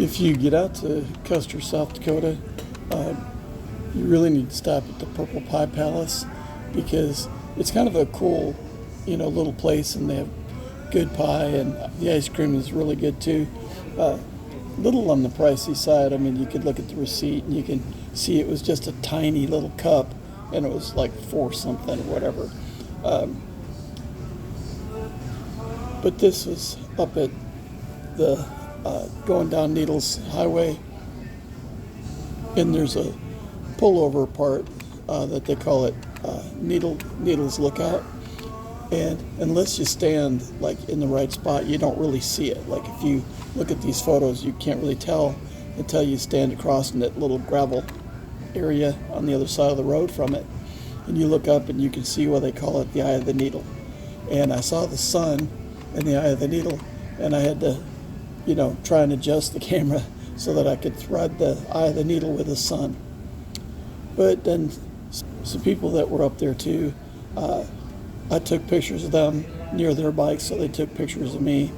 If you get out to Custer, South Dakota, you really need to stop at the Purple Pie Palace because it's kind of a cool, little place, and they have good pie, and the ice cream is really good too. Little on the pricey side. I mean, you could look at the receipt and you can see it was just a tiny little cup, and it was like $4 something or whatever. But this was up at the going down Needles Highway, and there's a pullover part that they call it Needles Lookout, and unless you stand like in the right spot, you don't really see it. Like if you look at these photos, you can't really tell until you stand across in that little gravel area on the other side of the road from it, and you look up and you can see why they call it the eye of the needle. And I saw the sun in the eye of the needle, and I had to try and adjust the camera so that I could thread the eye of the needle with the sun. But then some people that were up there too, I took pictures of them near their bikes, so they took pictures of me.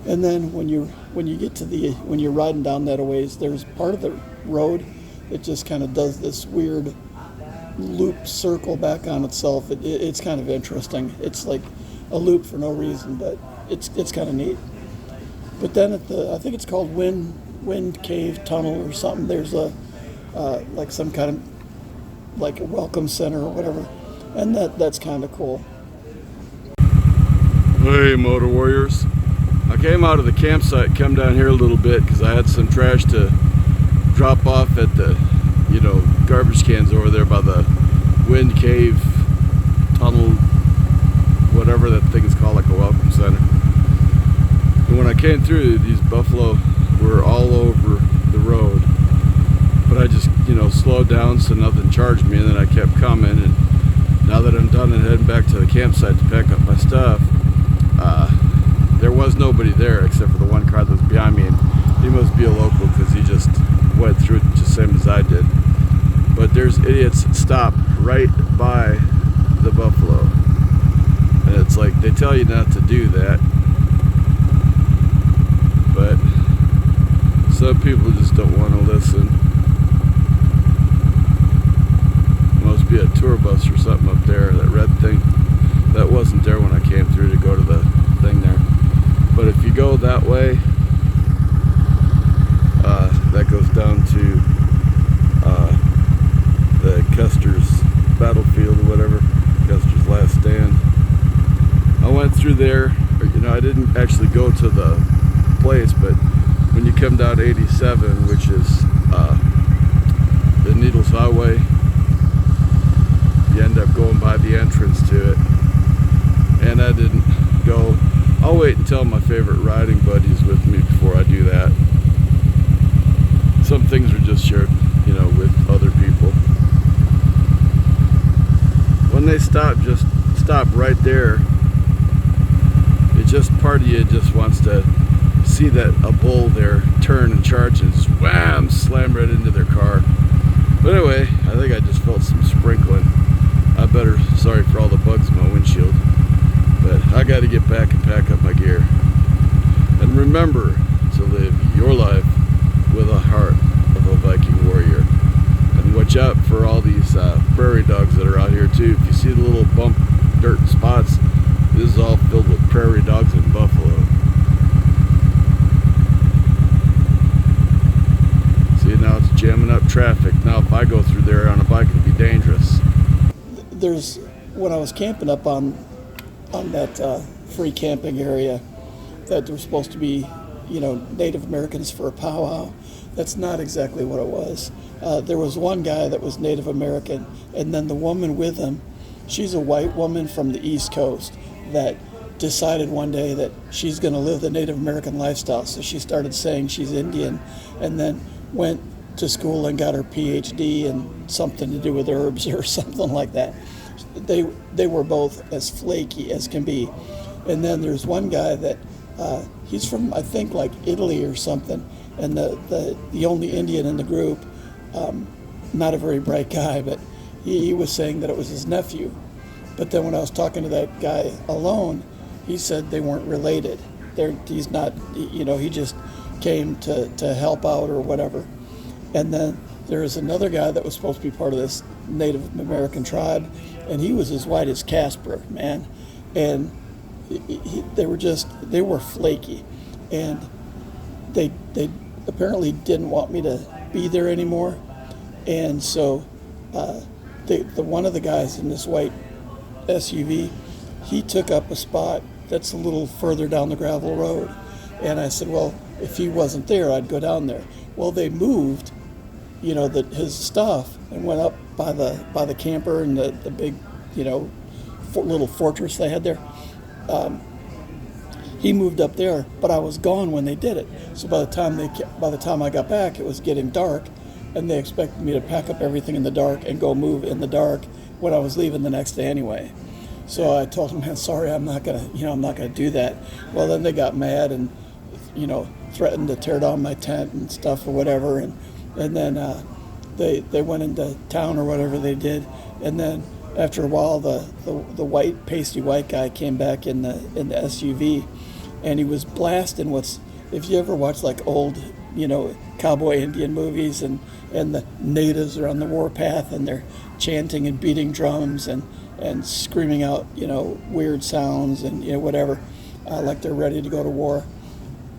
And then when you get to when you're riding down that a ways, there's part of the road that just kind of does this weird loop circle back on itself. It's kind of interesting. It's like a loop for no reason, but it's kind of neat. But then at I think it's called Wind Cave Tunnel or something, there's a like some kind of like a welcome center or whatever, and that's kind of cool. Hey, Motor Warriors. I came out of the campsite, come down here a little bit because I had some trash to drop off at the garbage cans over there by the Wind Cave Tunnel, whatever that thing is called, like a welcome center. And when I came through, these buffalo were all over the road, but I just slowed down so nothing charged me, and then I kept coming. And now that I'm done and heading back to the campsite to pack up my stuff, there was nobody there except for the one car that was behind me, and he must be a local because he just went through it just the same as I did. But there's idiots that stop right by the buffalo, and it's like they tell you not to do that, but some people just don't want to listen. Must be a tour bus or something up there, that red thing. That wasn't there when I came through to go to the thing there. But if you go that way, that goes down to the Custer's battlefield or whatever, Custer's last stand. I went through there, I didn't actually go to the place, but when you come down 87, which is the Needles Highway, you end up going by the entrance to it. And I didn't go. I'll wait until my favorite riding buddy's with me before I do that. Some things are just shared, with other people. When they stop, just stop right there. It just, part of you just wants to see that a bull there turn and charge and just wham, slam right into their car. But anyway, I think I just felt some sprinkling. Sorry for all the bugs in my windshield, but I got to get back and pack up my gear. And remember to live your life with a heart of a Viking warrior. And watch out for all these prairie dogs that are out here too. If you see the little bump dirt spots, this is all filled with prairie dogs and buffalo. See, now it's jamming up traffic. Now if I go through there on a bike, it'd be dangerous. When I was camping up on that free camping area that there was supposed to be, Native Americans for a powwow, that's not exactly what it was. There was one guy that was Native American, and then the woman with him, she's a white woman from the East Coast that decided one day that she's going to live the Native American lifestyle. So she started saying she's Indian, and then went to school and got her PhD in something to do with herbs or something like that. They were both as flaky as can be. And then there's one guy that he's from, I think, like Italy or something, and the only Indian in the group, not a very bright guy, but he was saying that it was his nephew. But then when I was talking to that guy alone, he said they weren't related. He's not, he just came to help out or whatever. And then there was another guy that was supposed to be part of this Native American tribe, and he was as white as Casper, man. And they were flaky, and they apparently didn't want me to be there anymore. And so the one of the guys in this white SUV, he took up a spot that's a little further down the gravel road. And I said, well, if he wasn't there, I'd go down there. Well, they moved, his stuff, and went up by the camper and the big, little fortress they had there. He moved up there, but I was gone when they did it. So by the time I got back, it was getting dark, and they expected me to pack up everything in the dark and go move in the dark when I was leaving the next day anyway. So I told them, man, sorry, I'm not gonna do that. Well, then they got mad and, threatened to tear down my tent and stuff or whatever, and then they went into town or whatever they did, and then after a while, the white pasty white guy came back in the SUV, and he was blasting if you ever watch like old cowboy Indian movies, and the natives are on the warpath and they're chanting and beating drums and screaming out weird sounds and whatever, like they're ready to go to war.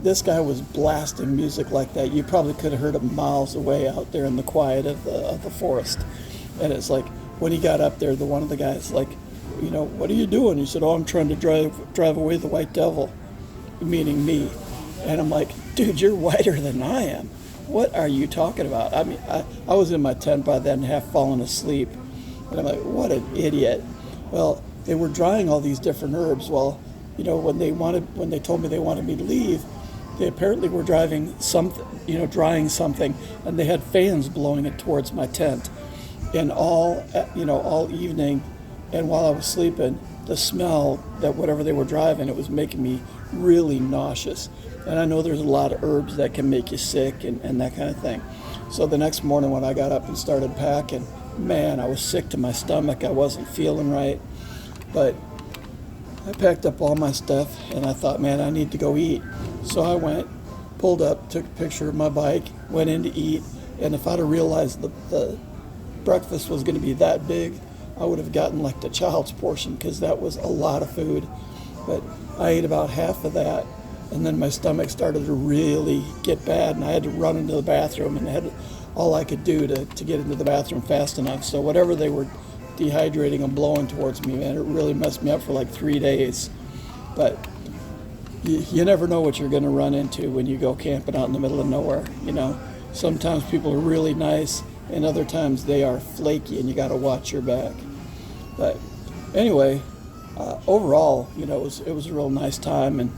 This guy was blasting music like that. You probably could have heard it miles away out there in the quiet of the forest. And it's like, when he got up there, one of the guys like, what are you doing? He said, oh, I'm trying to drive away the white devil, meaning me. And I'm like, dude, you're whiter than I am. What are you talking about? I mean, I was in my tent by then, half fallen asleep. And I'm like, what an idiot. Well, they were drying all these different herbs. Well, when they told me they wanted me to leave, they apparently were drying something, and they had fans blowing it towards my tent. And all evening, and while I was sleeping, the smell that whatever they were driving, it was making me really nauseous. And I know there's a lot of herbs that can make you sick and that kind of thing. So the next morning when I got up and started packing, man, I was sick to my stomach. I wasn't feeling right. But I packed up all my stuff, and I thought, man, I need to go eat. So I went, pulled up, took a picture of my bike, went in to eat, and if I'd have realized the breakfast was going to be that big, I would have gotten like the child's portion, because that was a lot of food. But I ate about half of that, and then my stomach started to really get bad, and I had to run into the bathroom, and I had all I could do to get into the bathroom fast enough. So whatever they were dehydrating and blowing towards me, man, it really messed me up for like 3 days. But you never know what you're going to run into when you go camping out in the middle of nowhere. Sometimes people are really nice, and other times they are flaky, and you got to watch your back. But anyway, overall, it was a real nice time, and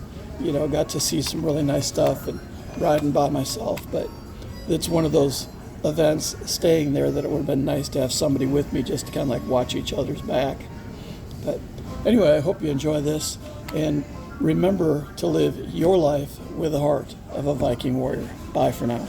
got to see some really nice stuff and riding by myself. But it's one of those events, staying there, that it would have been nice to have somebody with me just to kind of like watch each other's back. But anyway, I hope you enjoy this, and remember to live your life with the heart of a Viking warrior. Bye for now.